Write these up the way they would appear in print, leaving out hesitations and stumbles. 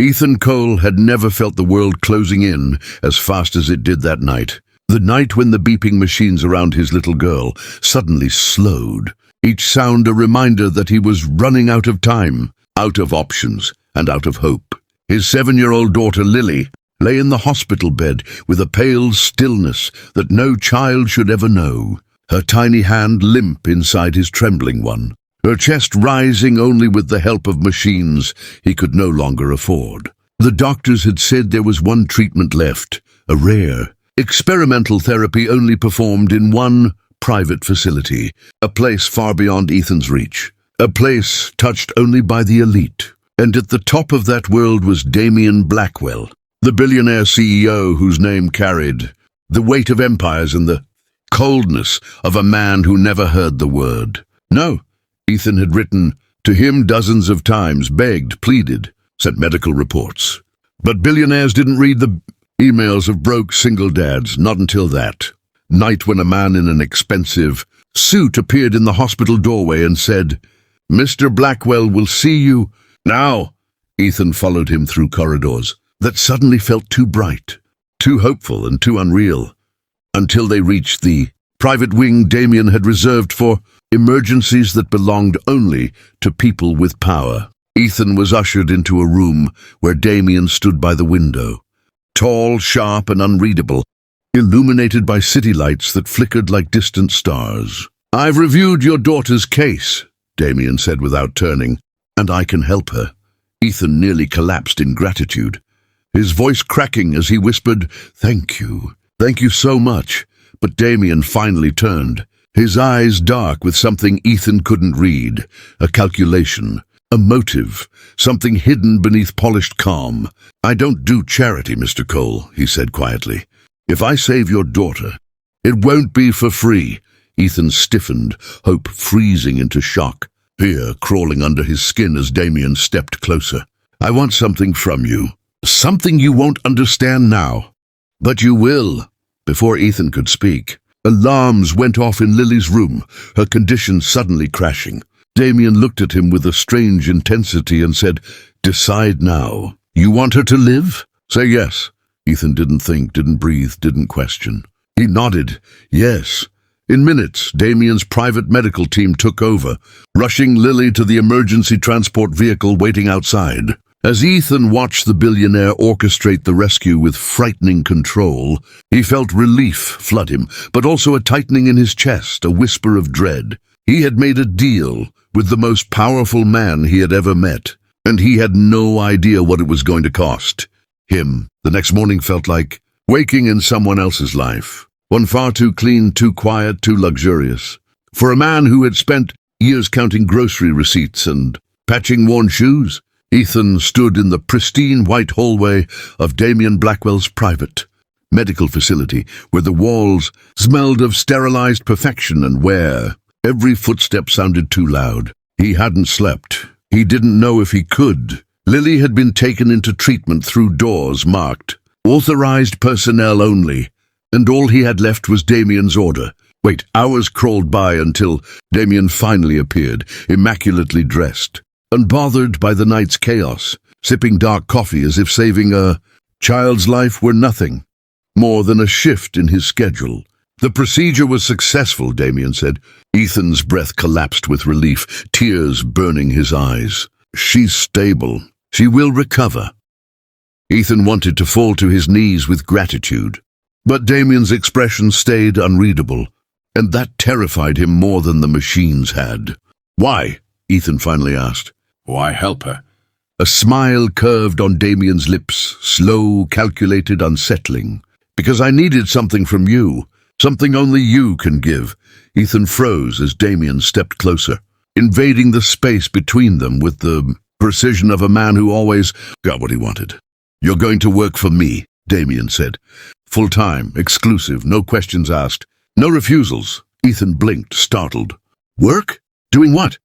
Ethan Cole had never felt the world closing in as fast as it did that night. The night when the beeping machines around his little girl suddenly slowed, each sound a reminder that he was running out of time, out of options, and out of hope. His 7-year-old daughter Lily lay in the hospital bed with a pale stillness that no child should ever know, her tiny hand limp inside his trembling one, her chest rising only with the help of machines he could no longer afford. The doctors had said there was one treatment left, a rare, experimental therapy only performed in one private facility, a place far beyond Ethan's reach, a place touched only by the elite. And at the top of that world was Damian Blackwell, the billionaire CEO whose name carried the weight of empires and the coldness of a man who never heard the word. No, Ethan had written to him dozens of times, begged, pleaded, sent medical reports. But billionaires didn't read the emails of broke single dads, not until that night when a man in an expensive suit appeared in the hospital doorway and said, "Mr. Blackwell will see you now." Ethan followed him through corridors that suddenly felt too bright, too hopeful and too unreal, until they reached the private wing Damian had reserved for emergencies that belonged only to people with power. Ethan was ushered into a room where Damian stood by the window, tall, sharp, and unreadable, illuminated by city lights that flickered like distant stars. "I've reviewed your daughter's case," Damian said without turning, "and I can help her." Ethan nearly collapsed in gratitude, his voice cracking as he whispered, "Thank you. Thank you so much." But Damian finally turned, his eyes dark with something Ethan couldn't read, a calculation, a motive, something hidden beneath polished calm. "I don't do charity, Mr. Cole," he said quietly. "If I save your daughter, it won't be for free." Ethan stiffened, hope freezing into shock, fear crawling under his skin as Damian stepped closer. "I want something from you. Something you won't understand now. But you will." Before Ethan could speak, alarms went off in Lily's room, her condition suddenly crashing. Damian looked at him with a strange intensity and said, "Decide now. You want her to live? Say yes." Ethan didn't think, didn't breathe, didn't question. He nodded, yes. In minutes, Damian's private medical team took over, rushing Lily to the emergency transport vehicle waiting outside. As Ethan watched the billionaire orchestrate the rescue with frightening control, he felt relief flood him, but also a tightening in his chest, a whisper of dread. He had made a deal with the most powerful man he had ever met, and he had no idea what it was going to cost him. The next morning felt like waking in someone else's life, one far too clean, too quiet, too luxurious. For a man who had spent years counting grocery receipts and patching worn shoes, Ethan stood in the pristine white hallway of Damian Blackwell's private medical facility, where the walls smelled of sterilized perfection and where every footstep sounded too loud. He hadn't slept. He didn't know if he could. Lily had been taken into treatment through doors marked "Authorized personnel only," and all he had left was Damian's order. Wait, hours crawled by until Damian finally appeared, immaculately dressed, unbothered by the night's chaos, sipping dark coffee as if saving a child's life were nothing more than a shift in his schedule. "The procedure was successful," Damian said. Ethan's breath collapsed with relief, tears burning his eyes. "She's stable. She will recover." Ethan wanted to fall to his knees with gratitude, but Damian's expression stayed unreadable, and that terrified him more than the machines had. "Why?" Ethan finally asked. "Why help her?" A smile curved on Damian's lips, slow, calculated, unsettling. "Because I needed something from you, something only you can give." Ethan froze as Damian stepped closer, invading the space between them with the precision of a man who always got what he wanted. "You're going to work for me," Damian said. "Full-time, exclusive, no questions asked, no refusals." Ethan blinked, startled. "Work? Doing what?"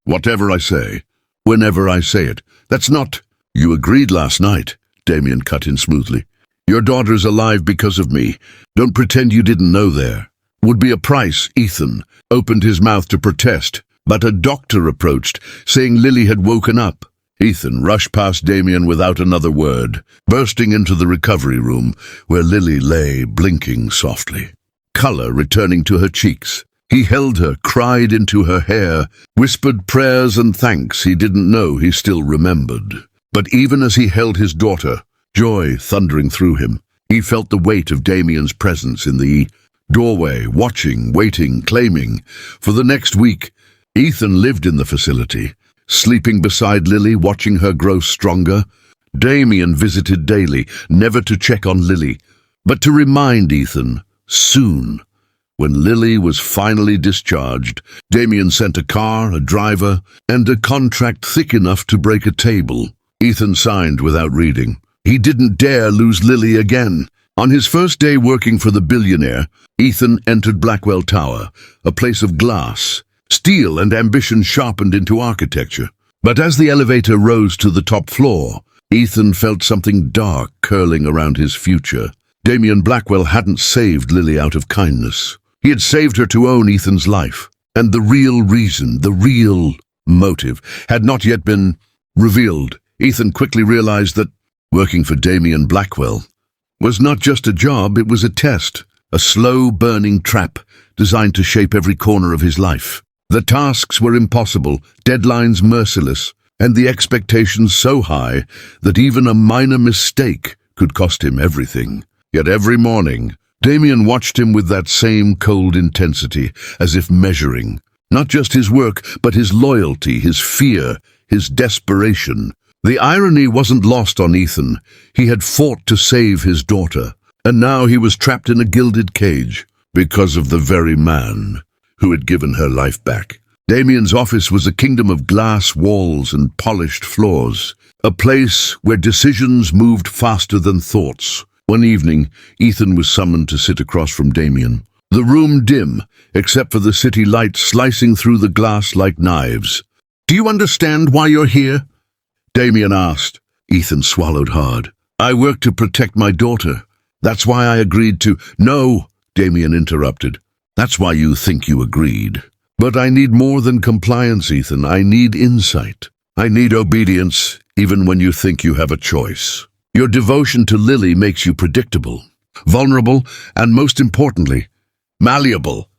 "Whatever I say, whenever I say it. That's not—" "You agreed last night," Damian cut in smoothly. "Your daughter's alive because of me. Don't pretend you didn't know there." "Would be a price." Ethan opened his mouth to protest, but a doctor approached, saying Lily had woken up. Ethan rushed past Damian without another word, bursting into the recovery room where Lily lay, blinking softly, color returning to her cheeks. He held her, cried into her hair, whispered prayers and thanks he didn't know he still remembered. But even as he held his daughter, joy thundering through him, he felt the weight of Damian's presence in the doorway, watching, waiting, claiming. For the next week, Ethan lived in the facility, sleeping beside Lily, watching her grow stronger. Damian visited daily, never to check on Lily, but to remind Ethan, soon. When Lily was finally discharged, Damian sent a car, a driver, and a contract thick enough to break a table. Ethan signed without reading. He didn't dare lose Lily again. On his first day working for the Billionaire, Ethan entered Blackwell Tower, a place of glass, steel and ambition sharpened into architecture. But as the elevator rose to the top floor, Ethan felt something dark curling around his future. Damian Blackwell hadn't saved Lily out of kindness. He had saved her to own Ethan's life. And the real reason, the real motive, had not yet been revealed. Ethan quickly realized that working for Damian Blackwell was not just a job, it was a test, a slow-burning trap designed to shape every corner of his life. The tasks were impossible, deadlines merciless, and the expectations so high that even a minor mistake could cost him everything. Yet every morning, Damian watched him with that same cold intensity, as if measuring not just his work, but his loyalty, his fear, his desperation. The irony wasn't lost on Ethan. He had fought to save his daughter, and now he was trapped in a gilded cage because of the very man who had given her life back. Damian's office was a kingdom of glass walls and polished floors, a place where decisions moved faster than thoughts. One evening, Ethan was summoned to sit across from Damian. The room dim, except for the city lights slicing through the glass like knives. "Do you understand why you're here?" Damian asked. Ethan swallowed hard. "I work to protect my daughter. That's why I agreed to—" "No," Damian interrupted. "That's why you think you agreed. But I need more than compliance, Ethan. I need insight. I need obedience, even when you think you have a choice. Your devotion to Lily makes you predictable, vulnerable, and most importantly, malleable."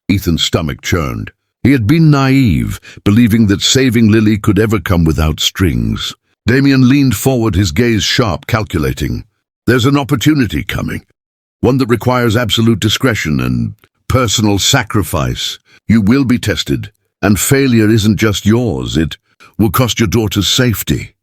Ethan's stomach churned. He had been naive, believing that saving Lily could ever come without strings. Damian leaned forward, his gaze sharp, calculating. "There's an opportunity coming, one that requires absolute discretion and personal sacrifice. You will be tested, and failure isn't just yours, it will cost your daughter's safety."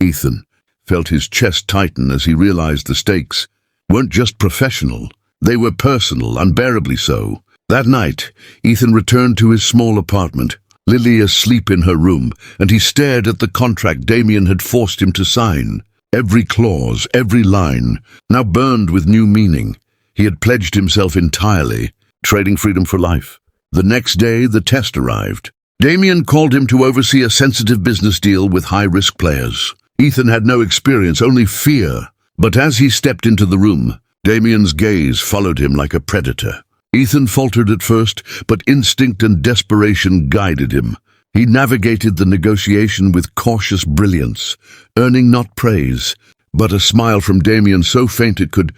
Ethan felt his chest tighten as he realized the stakes weren't just professional, they were personal, unbearably so. That night, Ethan returned to his small apartment, Lily asleep in her room, and he stared at the contract Damian had forced him to sign. Every clause, every line, now burned with new meaning. He had pledged himself entirely, trading freedom for life. The next day, the test arrived. Damian called him to oversee a sensitive business deal with high-risk players. Ethan had no experience, only fear. But as he stepped into the room, Damian's gaze followed him like a predator. Ethan faltered at first, but instinct and desperation guided him. He navigated the negotiation with cautious brilliance, earning not praise, but a smile from Damian so faint it could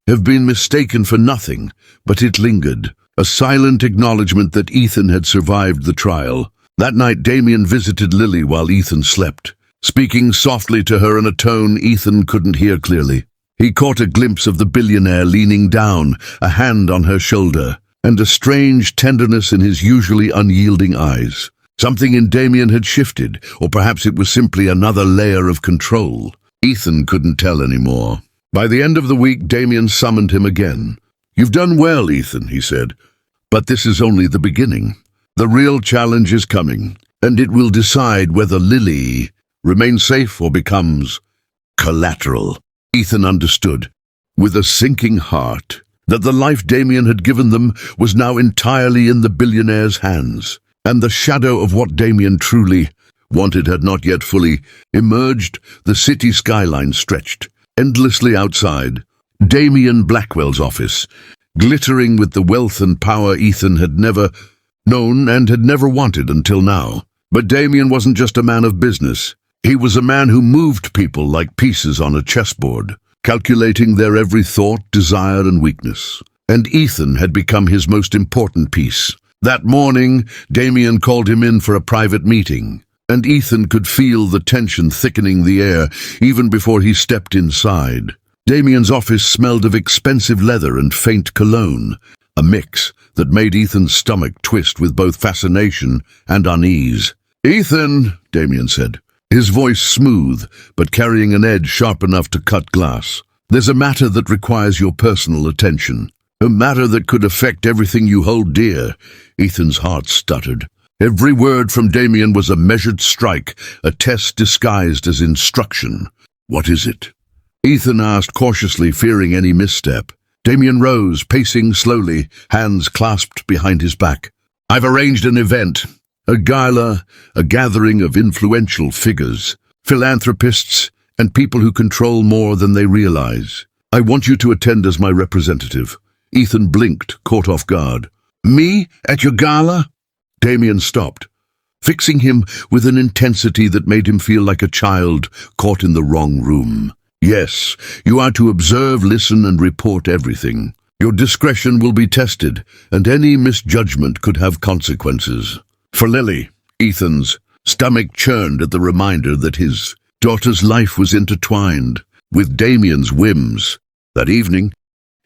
have been mistaken for nothing, but it lingered, a silent acknowledgement that Ethan had survived the trial. That night Damian visited Lily while Ethan slept, speaking softly to her in a tone Ethan couldn't hear clearly. He caught a glimpse of the billionaire leaning down, a hand on her shoulder, and a strange tenderness in his usually unyielding eyes. Something in Damian had shifted, or perhaps it was simply another layer of control. Ethan couldn't tell anymore. By the end of the week, Damian summoned him again. "You've done well, Ethan," he said, "but this is only the beginning. The real challenge is coming, and it will decide whether Lily remains safe or becomes collateral." Ethan understood, with a sinking heart, that the life Damian had given them was now entirely in the billionaire's hands, and the shadow of what Damian truly wanted had not yet fully emerged. The city skyline stretched endlessly outside. Damian Blackwell's office, glittering with the wealth and power Ethan had never known and had never wanted until now. But Damian wasn't just a man of business. He was a man who moved people like pieces on a chessboard, calculating their every thought, desire, and weakness. And Ethan had become his most important piece. That morning, Damian called him in for a private meeting, and Ethan could feel the tension thickening the air even before he stepped inside. Damian's office smelled of expensive leather and faint cologne, a mix that made Ethan's stomach twist with both fascination and unease. "Ethan," Damian said, his voice smooth, but carrying an edge sharp enough to cut glass. "There's a matter that requires your personal attention. A matter that could affect everything you hold dear." Ethan's heart stuttered. Every word from Damian was a measured strike, a test disguised as instruction. "What is it?" Ethan asked cautiously, fearing any misstep. Damian rose, pacing slowly, hands clasped behind his back. "I've arranged an event. A gala, a gathering of influential figures, philanthropists, and people who control more than they realize. I want you to attend as my representative." Ethan blinked, caught off guard. "Me? At your gala?" Damian stopped, fixing him with an intensity that made him feel like a child caught in the wrong room. "Yes, you are to observe, listen, and report everything. Your discretion will be tested, and any misjudgment could have consequences." For Lily, Ethan's stomach churned at the reminder that his daughter's life was intertwined with Damian's whims. That evening,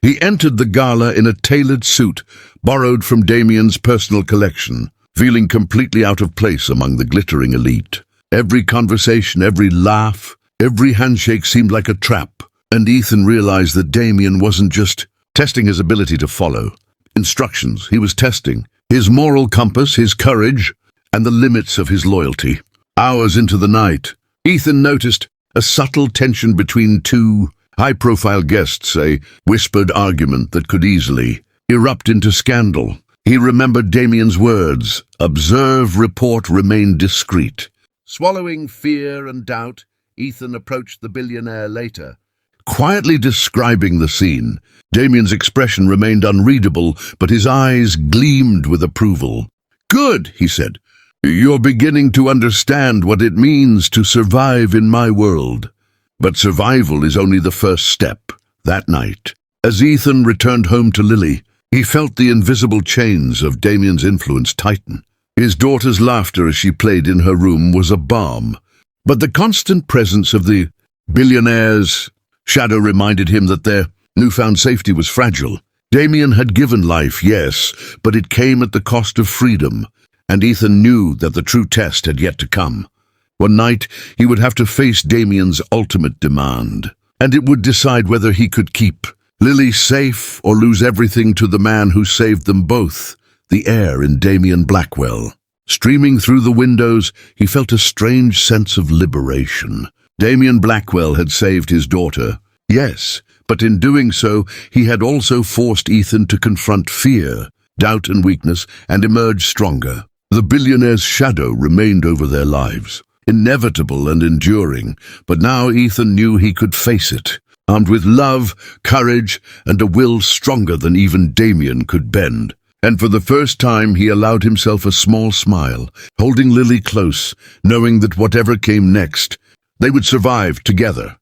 he entered the gala in a tailored suit borrowed from Damian's personal collection, feeling completely out of place among the glittering elite. Every conversation, every laugh, every handshake seemed like a trap, and Ethan realized that Damian wasn't just testing his ability to follow instructions. He was testing his moral compass, his courage, and the limits of his loyalty. Hours into the night, Ethan noticed a subtle tension between two high-profile guests, a whispered argument that could easily erupt into scandal. He remembered Damian's words, "Observe, report, remain discreet." Swallowing fear and doubt, Ethan approached the billionaire later, quietly describing the scene. Damian's expression remained unreadable, but his eyes gleamed with approval. "Good," he said. "You're beginning to understand what it means to survive in my world." But survival is only the first step. That night, as Ethan returned home to Lily, he felt the invisible chains of Damian's influence tighten. His daughter's laughter as she played in her room was a balm, but the constant presence of the billionaire's shadow reminded him that their newfound safety was fragile. Damian had given life, yes, but it came at the cost of freedom, and Ethan knew that the true test had yet to come. One night, he would have to face Damian's ultimate demand, and it would decide whether he could keep Lily safe or lose everything to the man who saved them both, the heir in Damian Blackwell. Streaming through the windows, he felt a strange sense of liberation. Damian Blackwell had saved his daughter, yes, but in doing so, he had also forced Ethan to confront fear, doubt and weakness, and emerge stronger. The billionaire's shadow remained over their lives, inevitable and enduring, but now Ethan knew he could face it, armed with love, courage, and a will stronger than even Damian could bend. And for the first time he allowed himself a small smile, holding Lily close, knowing that whatever came next, they would survive together.